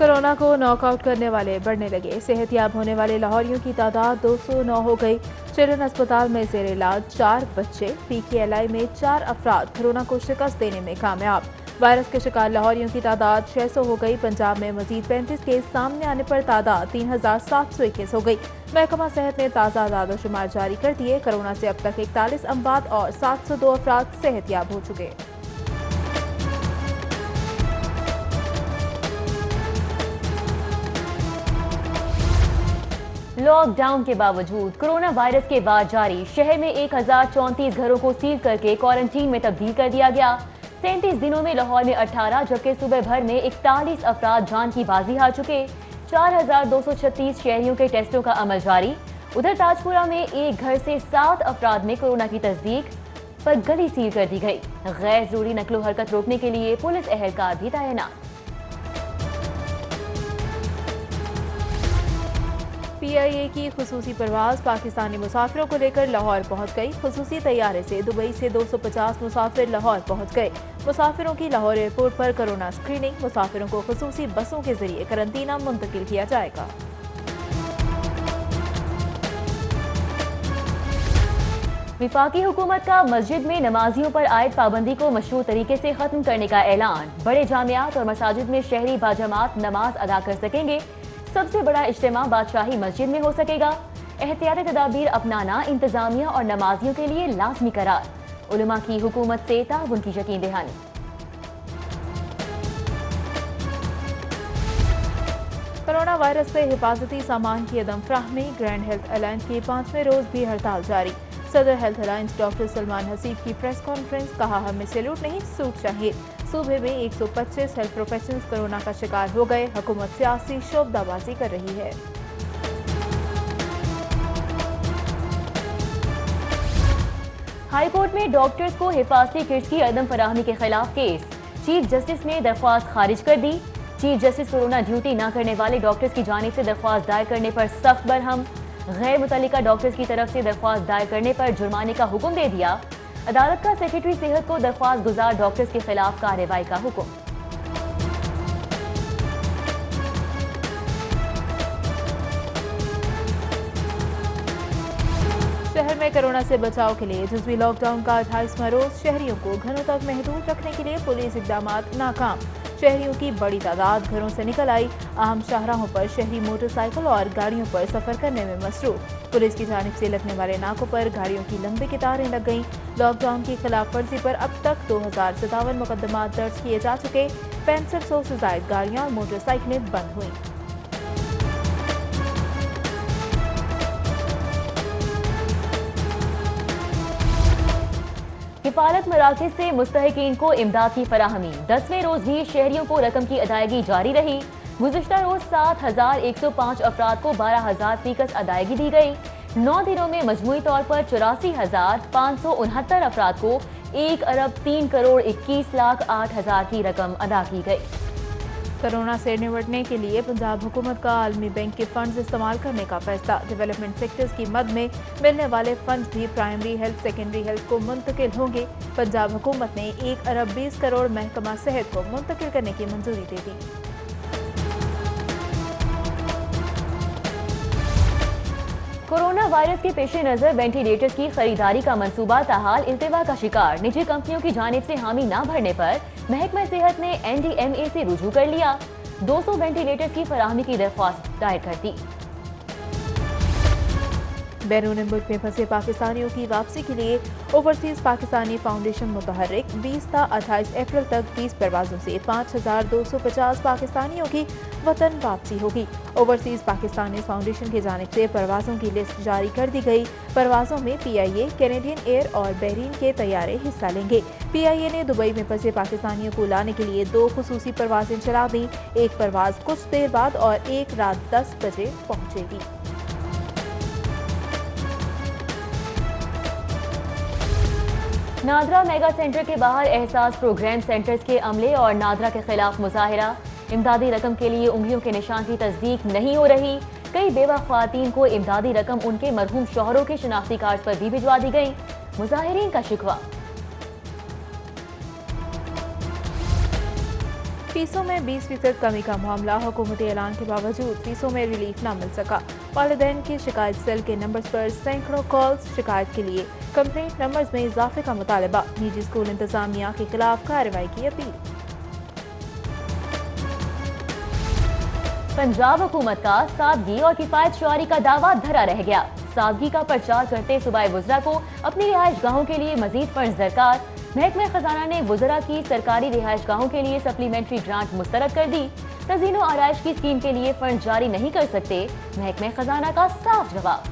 Corona को knockout करने वाले बढ़ने लगे। सेहतयाब होने वाले लाहौरियों की तादाद 209 हो गई। चिल्ड्रन अस्पताल में जेर इलाज 4 बच्चे। PKLI में 4 अफराद कोरोना को शिकस्त देने में कामयाब। वायरस के शिकार लाहौरियों की तादाद 600 हो गई। पंजाब में मजीद 35 केस सामने आने पर तादाद 3721 हो गई। महकमा सेहत ने ताज़ा आदादोशुमार जारी कर दिए। कोरोना से अब तक 41 अमवात और 702 अफराद सेहतयाब हो चुके। लॉकडाउन के बावजूद कोरोना वायरस के बाद जारी शहर में 1034 घरों को सील करके क्वारंटीन में तब्दील कर दिया गया। 37 दिनों में लाहौर में 18 जबकि सुबह भर में 41 अफराद जान की बाजी हार चुके। 4236 शहरियों के टेस्टों का अमल जारी। उधर ताजपुरा में एक घर से 7 अफराद में कोरोना की तस्दीक पर गली सील कर दी गई। गैर जरूरी नकलो हरकत रोकने के लिए पुलिस एहलकार भी तैनात। PIA की खुसूसी परवाज पाकिस्तानी मुसाफिरों को लेकर लाहौर पहुंच गई। खुसूसी तैयारे से दुबई से 250 मुसाफिर लाहौर पहुंच गए। मुसाफिरों की लाहौर एयरपोर्ट पर कोरोना स्क्रीनिंग। मुसाफिरों को खुसूसी बसों के जरिए करंतना मुंतकिल किया जाएगा। विफाकी हुकूमत का मस्जिद में नमाजियों पर आयद पाबंदी को मशरूत तरीके से खत्म करने का ऐलान। बड़े जामियात और मसाजिद में शहरी बाजमात नमाज अदा कर सकेंगे। सबसे बड़ा इज्तिमा बादशाही मस्जिद में हो सकेगा। एहतियाती तदाबीर अपनाना इंतजामिया और नमाजियों के लिए लाजमी करार। उलमा की हुकूमत से ताउन की यकीन दहानी। कोरोना वायरस से हिफाजती सामान की अदम फ्राहमी। ग्रैंड हेल्थ अलायंस की 5वें रोज भी हड़ताल जारी। सदर health alliance doctor Salman Haseeb की प्रेस कॉन्फ्रेंस। कहा, हमें सैल्यूट नहीं सूट चाहिए। सूबे में 125 हेल्थ प्रोफेशनल्स कोरोना का शिकार हो गए। हुकूमत सियासी शोबदाबाजी कर रही है। हाई कोर्ट में डॉक्टर्स को हिफाजती किट्स की अदम फराहमी के खिलाफ केस। चीफ जस्टिस ने दरख्वास्त खारिज कर दी। चीफ जस्टिस कोरोना ड्यूटी न करने वाले डॉक्टर्स की जानिब से दरख्वास्त दायर करने पर सख्त बरहम। गैर मुतल्लिका डॉक्टर्स की तरफ से दरख्वास्त दायर करने पर जुर्माने का हुक्म दे दिया। अदालत का सेक्रेटरी सेहत को दरख्वास्त गुजार डॉक्टर्स के खिलाफ कार्रवाई का हुक्म। शहर में कोरोना से बचाव के लिए जुज़वी लॉकडाउन का 28वां रोज। शहरियों को घरों तक महदूद रखने के लिए पुलिस इक़दामात नाकाम। शहरियों की बड़ी तादाद घरों से निकल आई। अहम शाहराहों पर शहरी मोटरसाइकिल और गाड़ियों पर सफर करने में मसरूफ। पुलिस की जानिब से लगने वाले नाकों पर गाड़ियों की लंबी कतारें लग गईं। लॉकडाउन की खिलाफ वर्जी पर अब तक 2057 मुकदमात दर्ज किए जा चुके। 6500 से ज्यादा गाड़ियां और मोटरसाइकिलें बंद हुई। किफालत मराकज़ से मुस्तहिकीन को इमदाद की फराहमी। 10वें रोज भी शहरियों को रकम की अदायगी जारी रही। गुज़िश्ता रोज 7105 अफराद को 12000 अदायगी दी गई। 9 दिनों में मजमूई तौर पर 84,569 अफराद को 1,03,21,08,000 की रकम अदा की गई। कोरोना से निपटने के लिए पंजाब हुकूमत का आलमी बैंक के फंड्स इस्तेमाल करने का फैसला। डेवलपमेंट सेक्टर्स की मद में मिलने वाले फंड्स भी प्राइमरी हेल्थ सेकेंडरी हेल्थ को मुंतकिल होंगे। पंजाब हुकूमत ने 1 अरब 20 करोड़ महकमा सेहत को मुंतकिल करने की मंजूरी दे दी। कोरोना वायरस के पेश नजर वेंटिलेटर्स की खरीदारी का मंसूबा ताहाल इल्तिवा का शिकार। निजी कंपनियों की जानिब से हामी न भरने पर महकमा सेहत ने NDMA से रुजू कर लिया। 200 वेंटिलेटर्स की फराहमी की दरख्वास्त दायर कर दी। बैरून मुल्क में फंसे पाकिस्तानियों की वापसी के लिए ओवरसीज पाकिस्तानी फाउंडेशन मुतहर्रिक। 20 था 28 अप्रैल तक 20 परवाजों से 5250 पाकिस्तानियों की वतन वापसी होगी। ओवरसीज पाकिस्तानी फाउंडेशन की जानिब से परवाजों की लिस्ट जारी कर दी गई। परवाजों में PIA, कैनेडियन एयर और बहरीन के तैयारे हिस्सा लेंगे। PIA ने दुबई में फंसे पाकिस्तानियों को लाने के लिए 2 खुसूसी परवाजें चला दी। एक परवाज कुछ देर बाद और एक रात 10 बजे पहुंचेगी। नादरा मेगा सेंटर के बाहर एहसास प्रोग्राम सेंटर्स के अमले और नादरा के खिलाफ मुजाहिरा। इमदादी रकम के लिए उंगलियों के निशान की तस्दीक नहीं हो रही। कई बेवा ख्वातीन को इमदादी रकम उनके मरहूम शौहरों के शनाख्ती कार्ड पर भी भिजवा दी गई। मुजाहिरीन का शिकवा। फीसों में 20% कमी का मामला, हुकूमती ऐलान के बावजूद फीसों में रिलीफ न मिल सका। वालिदैन के शिकायत सेल के नंबर्स पर सैकड़ों कॉल्स, शिकायत के लिए कंप्लेंट नंबर्स में इजाफे का मुतालबा, निजी स्कूल इंतजामिया के खिलाफ कार्रवाई की अपील। पंजाब हुकूमत का सादगी और किफायत शुआरी का दावा धरा रह गया। सादगी का प्रचार करते सूबाई वुज़रा को अपनी रिहाइश गाहों के लिए मजीद फंड दरकार। महकमे खजाना ने वुज़रा की सरकारी रिहाइश गाहों के लिए सप्लीमेंट्री ग्रांट मुस्तरद कर दी। तज़ीनो आराइश की स्कीम के लिए फंड जारी नहीं कर सकते, महकमे खजाना का साफ जवाब।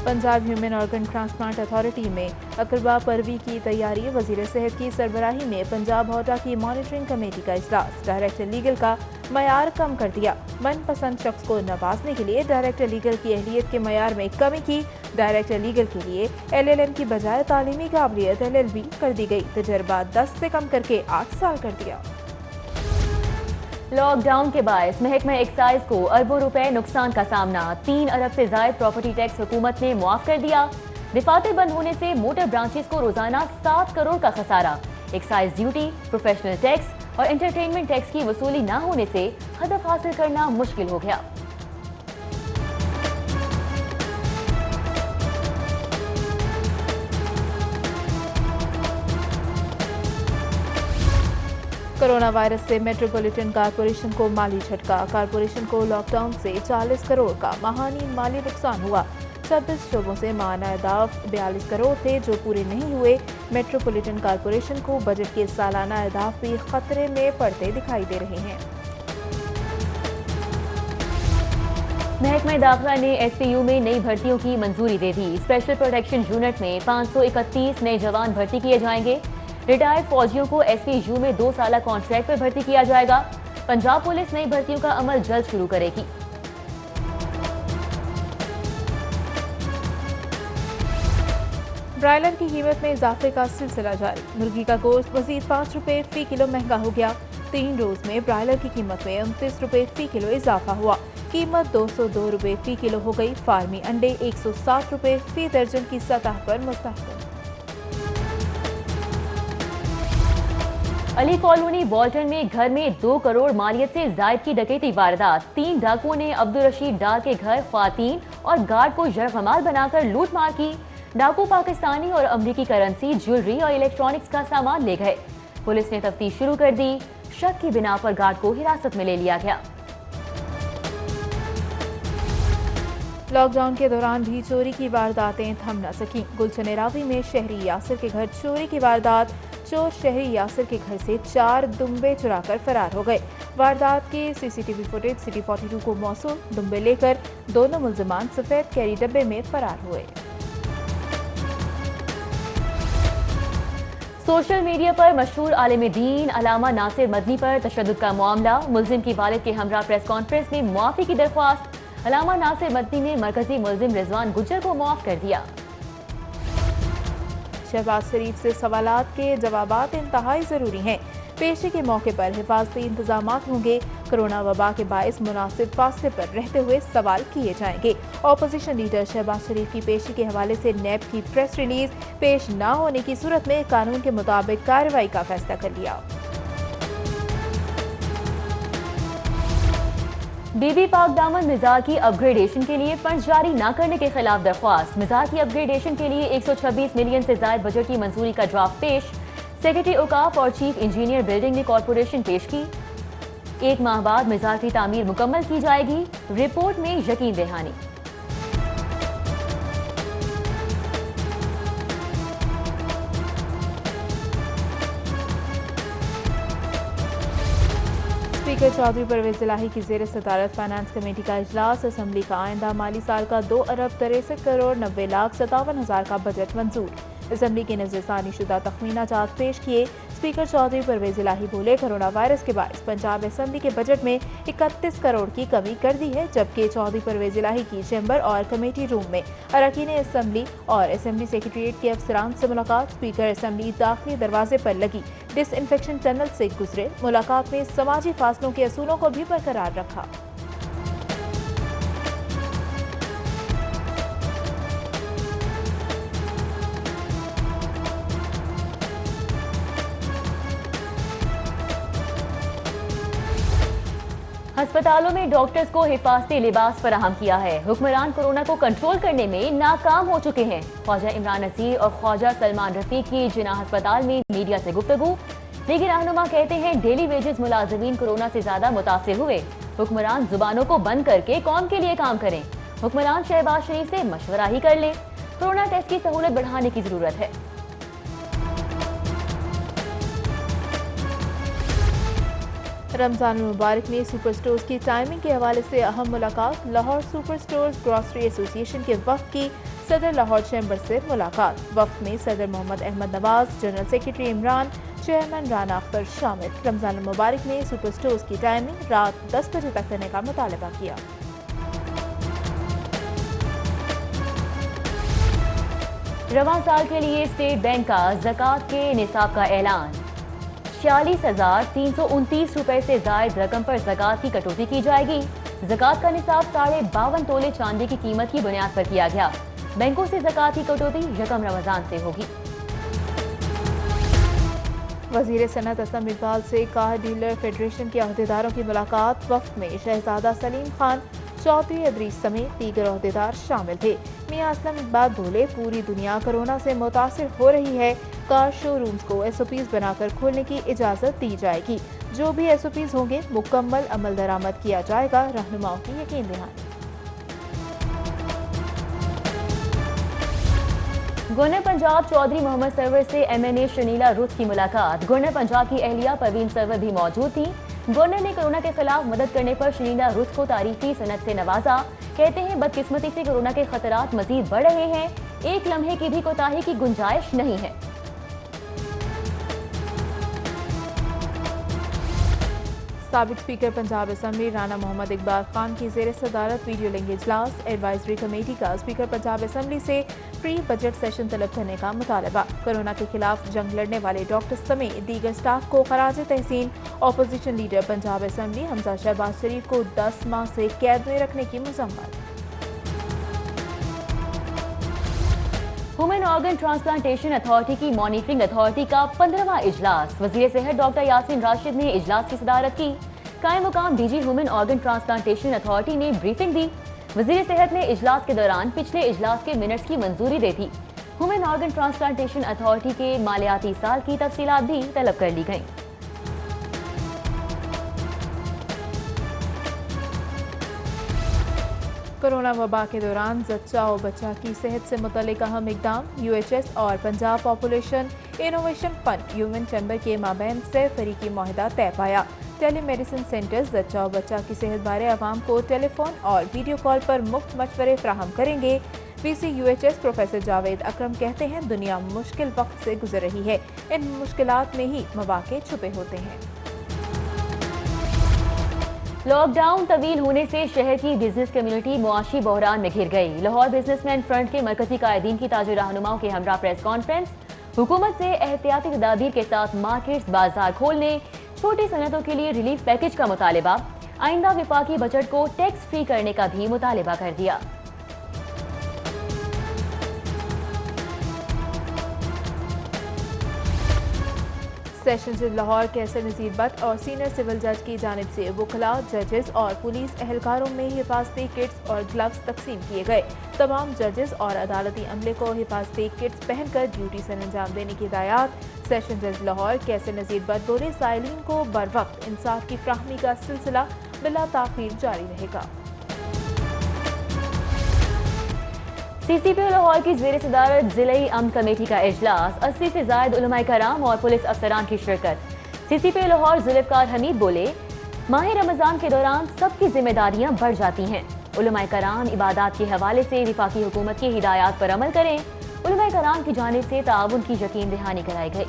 Punjab human organ transplant authority में अकरबा परवी की तैयारी, वजीर सेहत की सरबराही में पंजाब होटा की मॉनिटरिंग कमेटी का इजलास। डायरेक्टर लीगल का मयार कम कर दिया, मनपसंद शख्स को नवाजने के लिए डायरेक्टर लीगल की अहलियत के मयार में कमी की। डायरेक्टर लीगल के लिए LLM की बजाय तालीमी काबिलियत LLB कर दी गई, तजर्बा 10 से कम करके 8 साल कर दिया। लॉकडाउन के बायस महकमा एक्साइज को अरबों रुपए नुकसान का सामना। 3 अरब से जायद प्रॉपर्टी टैक्स हुकूमत ने मुआफ कर दिया। दफातर बंद होने से मोटर ब्रांचेस को रोजाना 7 करोड़ का खसारा। एक्साइज ड्यूटी, प्रोफेशनल टैक्स और एंटरटेनमेंट टैक्स की वसूली न होने से हदफ हासिल करना मुश्किल हो गया। कोरोना वायरस से मेट्रोपॉलिटन कॉरपोरेशन को माली झटका। कॉरपोरेशन को लॉकडाउन से 40 करोड़ का माहानी माली नुकसान हुआ। 26 शोबों से माहाना अहदाफ 42 करोड़ थे जो पूरे नहीं हुए। मेट्रोपॉलिटन कॉरपोरेशन को बजट के सालाना अहदाफ भी खतरे में पड़ते दिखाई दे रहे हैं। महकमा दाखिला ने SPU में नई भर्तियों की मंजूरी दे दी। स्पेशल प्रोटेक्शन यूनिट में 531 नए जवान भर्ती किए जाएंगे। रिटायर्ड फौजियों को SPU में 2 साला कॉन्ट्रैक्ट पर भर्ती किया जाएगा। पंजाब पुलिस नई भर्तियों का अमल जल्द शुरू करेगी। ब्रायलर की कीमत में इजाफे का सिलसिला जारी। मुर्गी का गोश्त मजीद 5 रुपए फी किलो महंगा हो गया। 3 रोज में ब्रायलर की कीमत में 29 रुपए फी किलो इजाफा हुआ। कीमत 202 रुपए फी किलो हो गई। फार्मी अंडे 160 रुपए फी दर्जन की सतह पर मुस्तहकम। अली कॉलोनी बॉल्टन में घर में 2 करोड़ मालियत से जायद की डकैती वारदात। 3 डाकुओं ने अब्दुल रशीद डार के घर ख्वातीन और गार्ड को जरगमाल बनाकर लूट मार की। डाकू पाकिस्तानी और अमरीकी करेंसी, ज्वेलरी और इलेक्ट्रॉनिक्स का सामान ले गए। पुलिस ने तफ्तीश शुरू कर दी। शक की बिना पर गार्ड को हिरासत में ले लिया गया। लॉकडाउन के दौरान भी चोरी की वारदातें थम न सकीं। गुलशन रावी में शहरी यासिर के घर चोरी की वारदात। चोर शहरी यासिर के घर से 4 दुम्बे चुराकर फरार हो गए। वारदात के CCTV फुटेज सिटी 42 को मौसूल। दुम्बे लेकर दोनों मुल्जिमान सफेद कैरी डब्बे में फरार हुए। सोशल मीडिया पर मशहूर आलिम दीन अलामा नासिर मदनी पर तशद्दुद का मामला। मुल्जिम की वालिद के हमरा प्रेस कॉन्फ्रेंस में मुआफी की दरख्वास्त। अलामा नासिर मदनी ने मरकजी मुल्जिम रिजवान गुज्जर को मुआफ कर दिया। शहबाज शरीफ से सवालात के जवाबात इंतहाई ज़रूरी हैं। पेशी के मौके पर हिफाजती इंतजामात होंगे। कोरोना वबा के बायस मुनासिब फासले पर रहते हुए सवाल किए जाएंगे। अपोजिशन लीडर शहबाज शरीफ की पेशी के हवाले से नैब की प्रेस रिलीज। पेश न होने की सूरत में कानून के मुताबिक कार्रवाई का फैसला कर लिया। बीबी पाक दामन मिज़ार की अपग्रेडेशन के लिए फंड जारी न करने के खिलाफ दरख्वास्त। मिज़ार की अपग्रेडेशन के लिए 126 मिलियन से जायद बजट की मंजूरी का ड्राफ्ट पेश। सेक्रेटरी औकाफ और चीफ इंजीनियर बिल्डिंग ने कॉर्पोरेशन पेश की। 1 माह बाद मिज़ार की तामीर मुकम्मल की जाएगी। रिपोर्ट में यकीन दहानी। स्पीकर चौधरी परवेज इलाही की ज़ेर सदारत फाइनेंस कमेटी का इजलास। असम्बली का आइंदा माली साल का 2 अरब 63 करोड़ 90 लाख 57 हजार का बजट मंजूर। असम्बली के नज़रसानी शुदा तखमीना जात पेश किए। स्पीकर चौधरी परवेज इलाही बोले, कोरोना वायरस के बायस पंजाब असम्बली के बजट में 31 करोड़ की कमी कर दी है। जबकि चौधरी परवेज इलाही की चैम्बर और कमेटी रूम में अरकान असम्बली और असम्बली सेक्रेटरीट के अफसरान से मुलाकात। स्पीकर असम्बली दाखिली दरवाजे पर लगी डिसइंफेक्शन टनल से गुजरे। मुलाकात में समाजी फासलों के असूलों को भी बरकरार रखा। ہسپتالوں میں ڈاکٹرز کو حفاظتی لباس فراہم کیا ہے۔ حکمران کورونا کو کنٹرول کرنے میں ناکام ہو چکے ہیں۔ خواجہ عمران نذیر اور خواجہ سلمان رفیق کی جناح ہسپتال میں میڈیا سے گفتگو۔ لیگی رہنما کہتے ہیں ڈیلی ویجز ملازمین کورونا سے زیادہ متاثر ہوئے۔ حکمران زبانوں کو بند کر کے قوم کے لیے کام کریں۔ حکمران شہباز شریف سے مشورہ ہی کر لیں۔ کورونا ٹیسٹ کی سہولت بڑھانے کی ضرورت ہے۔ رمضان المبارک میں سپر سٹورز کی ٹائمنگ کے حوالے سے اہم ملاقات۔ لاہور سپر سٹورز گروسری ایسوسی ایشن کے وفد کی صدر لاہور چیمبر سے ملاقات۔ وفد میں صدر Muhammad Ahmad Nawaz, general secretary Imran, chairman Rana Akhtar شامل۔ رمضان المبارک میں سپر سٹورز کی ٹائمنگ رات 10 بجے تک کرنے کا مطالبہ کیا۔ رواں سال کے لیے اسٹیٹ بینک کا زکوٰۃ کے نصاب کا اعلان۔ 46,329 روپے سے زائد رقم پر زکوٰۃ کی کٹوتی کی جائے گی۔ زکوٰۃ کا نصاب 52.5 تولے چاندی کی قیمت کی بنیاد پر کیا گیا۔ بینکوں سے زکوٰۃ کی کٹوتی یکم رمضان سے ہوگی۔ وزیر صنعت اسلم اقبال سے کار ڈیلر فیڈریشن کے عہدیداروں کی ملاقات۔ وفد میں شہزادہ سلیم خان، چودھری ادریس سمیت دیگر عہدیدار شامل تھے۔ میاں اسلم اقبال بولے پوری دنیا کورونا سے متاثر ہو رہی ہے، کار شو رومز کو ایس او پیز بنا کر کھولنے کی اجازت دی جائے گی، جو بھی ایس او پیز ہوں گے مکمل عمل درآمد کیا جائے گا، رہنماؤں کی یقین دہانی۔ گورنر پنجاب چودھری محمد سرور سے ایم این اے شنیلا رتھ کی ملاقات۔ گورنر پنجاب کی اہلیہ پروین سرور بھی موجود تھی۔ گورنر نے کورونا کے خلاف مدد کرنے پر شنیلا رتھ کو تعریفی سند سے نوازا۔ کہتے ہیں بدقسمتی سے کورونا کے خطرات مزید بڑھ رہے ہیں، ایک لمحے کی بھی کوتاہی کی گنجائش نہیں ہے۔ سابق اسپیکر پنجاب اسمبلی رانا محمد اقبال خان کی زیر صدارت ویڈیو لنک اجلاس۔ ایڈوائزری کمیٹی کا اسپیکر پنجاب اسمبلی سے پری بجٹ سیشن طلب کرنے کا مطالبہ۔ کورونا کے خلاف جنگ لڑنے والے ڈاکٹر سمیت دیگر سٹاف کو خراج تحسین۔ اپوزیشن لیڈر پنجاب اسمبلی حمزہ شہباز شریف کو 10 ماہ سے قید میں رکھنے کی مذمت۔ ہیومن آرگن ٹرانسپلانٹیشن اتھارٹی کی مانیٹرنگ اتھارٹی کا 15واں اجلاس۔ وزیر صحت ڈاکٹر یاسین راشد نے اجلاس کی صدارت کی۔ قائم مقام D G human organ transplantation authority نے بریفنگ دی۔ وزیر صحت نے اجلاس کے دوران پچھلے اجلاس کے منٹس کی منظوری دے دی۔ ہیومن آرگن ٹرانسپلانٹیشن اتھارٹی کے مالیاتی سال کی تفصیلات بھی طلب کر لی گئیں۔ کورونا وبا کے دوران زچہ و بچہ کی صحت سے متعلق اہم اقدام۔ یو ایچ ایس اور Punjab population innovation fund human chamber کے مابین سے فریقی معاہدہ طے پایا۔ ٹیلی میڈیسن سینٹرز زچہ و بچہ کی صحت بارے عوام کو ٹیلی فون اور ویڈیو کال پر مفت مشورے فراہم کریں گے۔ V C U H S professor Javed Akram کہتے ہیں دنیا مشکل وقت سے گزر رہی ہے، ان مشکلات میں ہی مواقع چھپے ہوتے ہیں۔ لاک ڈاؤن طویل ہونے سے شہر کی بزنس کمیونٹی معاشی بحران میں گھر گئی۔ لاہور بزنس مین فرنٹ کے مرکزی قائدین کی تاجر رہنماؤں کے ہمراہ پریس کانفرنس۔ حکومت سے احتیاطی تدابیر کے ساتھ مارکیٹس بازار کھولنے، چھوٹی صنعتوں کے لیے ریلیف پیکج کا مطالبہ، آئندہ وفاقی بجٹ کو ٹیکس فری کرنے کا بھی مطالبہ کر دیا۔ سیشن جج لاہور کیسر نذیر بٹ اور سینئر سول جج کی جانب سے وکلاء، ججز اور پولیس اہلکاروں میں حفاظتی کٹس اور گلوز تقسیم کیے گئے۔ تمام ججز اور عدالتی عملے کو حفاظتی کٹس پہن کر ڈیوٹی سے انجام دینے کی ہدایات۔ سیشن جج لاہور کیسر نذیر بٹ بولے سائلین کو بروقت انصاف کی فراہمی کا سلسلہ بلا تاخیر جاری رہے گا۔ سی سی پی او لاہور کی زیر صدارت ضلعی امن کمیٹی کا اجلاس، 80 سے زائد علماء کرام اور پولیس افسران کی شرکت۔ سی سی پی او لاہور ذوالفقار حمید بولے ماہ رمضان کے دوران سب کی ذمہ داریاں بڑھ جاتی ہیں، علماء کرام عبادات کے حوالے سے وفاقی حکومت کی ہدایات پر عمل کریں۔ علماء کرام کی جانب سے تعاون کی یقین دہانی کرائی گئی۔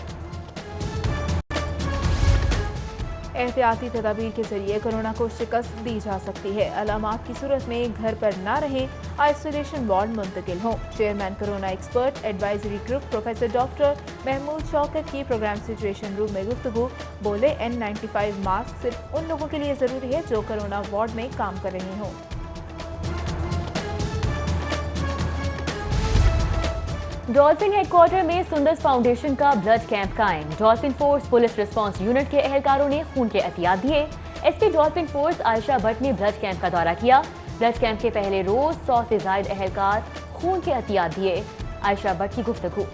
احتیاطی تدابیر کے ذریعے کورونا کو شکست دی جا سکتی ہے، علامات کی صورت میں گھر پر نہ رہیں، آئسولیشن وارڈ منتقل ہوں۔ Chairman corona expert advisory group professor doctor Mahmood Shaukat کی پروگرام سچویشن روم میں گفتگو، بولے N95 ماسک صرف ان لوگوں کے لیے ضروری ہے جو کورونا وارڈ میں کام کر رہے ہوں۔ ڈولفن ہیڈ کوارٹر میں سندس فاؤنڈیشن کا بلڈ کیمپ قائم۔ Dolphin force police response unit کے اہلکاروں نے خون کے عطیات دیے۔ S P dolphin force Ayesha Bhatt ने ब्लड कैंप का दौरा किया। ब्लड कैंप के पहले रोज 100 से ज्यादा अहलकार खून के अतियात दिए। आयशा भट्ट की गुफ्तगू।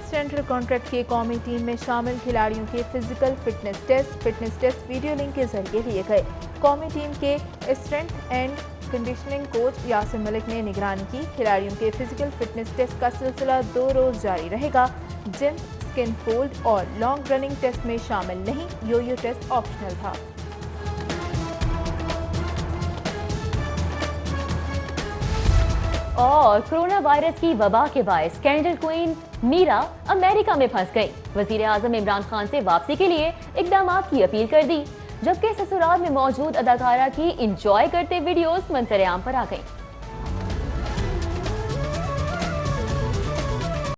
सेंट्रल कॉन्ट्रैक्ट की कौमी टीम में शामिल खिलाड़ियों के physical fitness test video link के जरिए लिए गए। कौमी टीम के strength and conditioning coach Yasir Malik ने निगरानी की। खिलाड़ियों के फिजिकल फिटनेस टेस्ट का सिलसिला 2 रोज जारी रहेगा। जिम, स्किन फोल्ड और लॉन्ग रनिंग टेस्ट में शामिल नहीं, यो टेस्ट ऑप्शनल था। और कोरोना वायरस की वबा के बायस स्कैंडल क्वीन मीरा अमेरिका में फंस गई। वजीर आजम इमरान खान से वापसी के लिए इकदामात की अपील कर दी, जबकि ससुराल में मौजूद अदाकारा की इंजॉय करते वीडियोस मंजर आम पर आ गई।